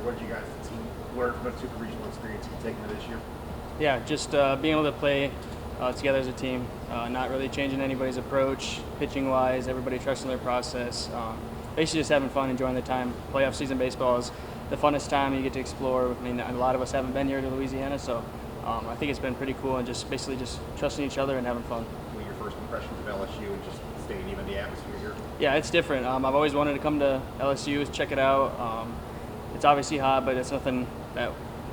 what did you guys, the team, learn from that super regional experience you've taken to this year? Yeah, just being able to play together as a team, not really changing anybody's approach, pitching-wise, everybody trusting their process. Basically just having fun, enjoying the time. Playoff season baseball is the funnest time you get to explore. I mean, a lot of us haven't been here to Louisiana, so I think it's been pretty cool and just basically just trusting each other and having fun. What were your first impressions of LSU and just the stadium and the atmosphere here? Yeah, it's different. I've always wanted to come to LSU, check it out. It's obviously hot, but it's nothing that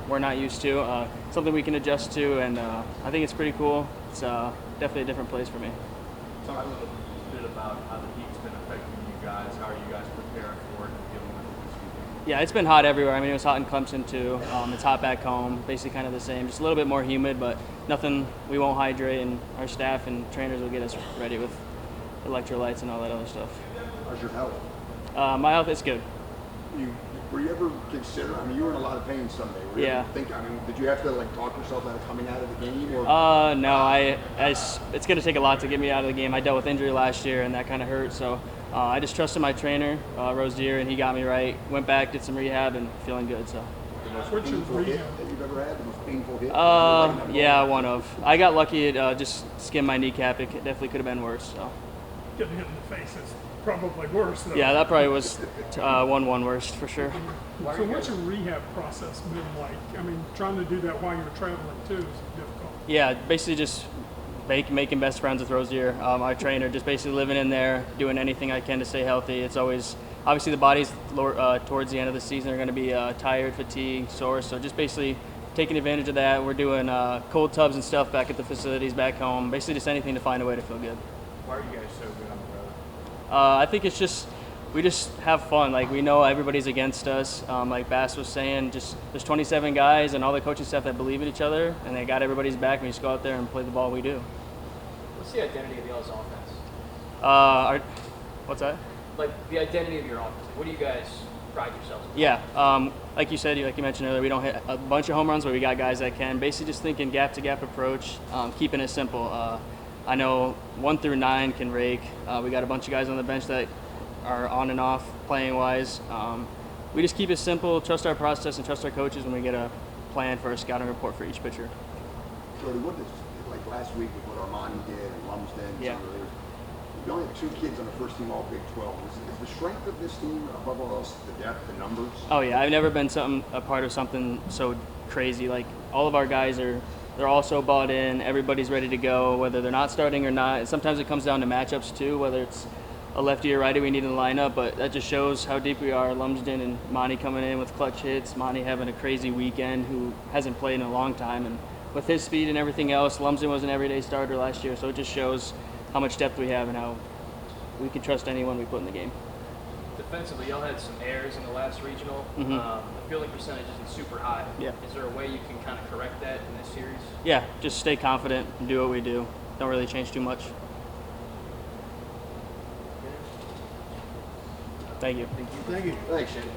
we're not used to. Something we can adjust to, and I think it's pretty cool. It's definitely a different place for me. Talk a little bit about how the heat's been affecting you guys. How are you guys preparing for it and dealing with it this weekend? Yeah, it's been hot everywhere. I mean, it was hot in Clemson too. It's hot back home, basically kind of the same. Just a little bit more humid, but nothing we won't hydrate, and our staff and trainers will get us ready with electrolytes and all that other stuff. How's your health? My health is good. Were you ever consider? I mean, you were in a lot of pain Sunday. Were you Yeah. ever think? I mean, did you have to like talk yourself out of coming out of the game? Or? No. It's going to take a lot to get me out of the game. I dealt with injury last year, and that kind of hurt. So I just trusted my trainer, Rosier, and he got me right. Went back, did some rehab, and feeling good. So. The most painful hit that you've ever had? The most painful hit? Yeah, one of. I got lucky. It just skimmed my kneecap. It definitely could have been worse. So. Getting hit in the face is probably worse, though. Yeah, that probably was 1-1 worst for sure. So what's your rehab process been like? I mean, trying to do that while you're traveling, too, is difficult. Yeah, basically just making best friends with Rosier, our trainer, just basically living in there, doing anything I can to stay healthy. It's always, obviously the bodies towards the end of the season are going to be tired, fatigued, sore, so just basically taking advantage of that. We're doing cold tubs and stuff back at the facilities back home, basically just anything to find a way to feel good. Why are you guys so good on the road? I think it's just, we just have fun. Like, we know everybody's against us. Like Bass was saying, just there's 27 guys and all the coaching staff that believe in each other, and they got everybody's back, and we just go out there and play the ball we do. What's the identity of y'all's offense? What's that? Like, the identity of your offense. What do you guys pride yourselves on? Yeah, like you said, like you mentioned earlier, we don't hit a bunch of home runs, but we got guys that can. Basically just thinking gap-to-gap approach, keeping it simple. I know 1 through 9 can rake. We got a bunch of guys on the bench that are on and off playing-wise. We just keep it simple, trust our process, and trust our coaches when we get a plan for a scouting report for each pitcher. Jody, what is, like last week with what Armani did and Lumsden and Yeah. some of the others, you only have 2 kids on the first team all Big 12. Is the strength of this team above all else the depth, the numbers? Oh yeah, I've never been a part of something so crazy. Like, all of our guys they're all so bought in. Everybody's ready to go, whether they're not starting or not. And sometimes it comes down to matchups too, whether it's a lefty or righty we need in the lineup. But that just shows how deep we are. Lumsden and Monty coming in with clutch hits. Monty having a crazy weekend, who hasn't played in a long time, and with his speed and everything else, Lumsden was an everyday starter last year. So it just shows how much depth we have and how we can trust anyone we put in the game. Defensively, y'all had some errors in the last regional. The fielding percentage isn't super high. Yeah. Is there a way you can kind of correct that in this series? Yeah, just stay confident and do what we do. Don't really change too much. Thank you. Thank you. Thanks, Shane.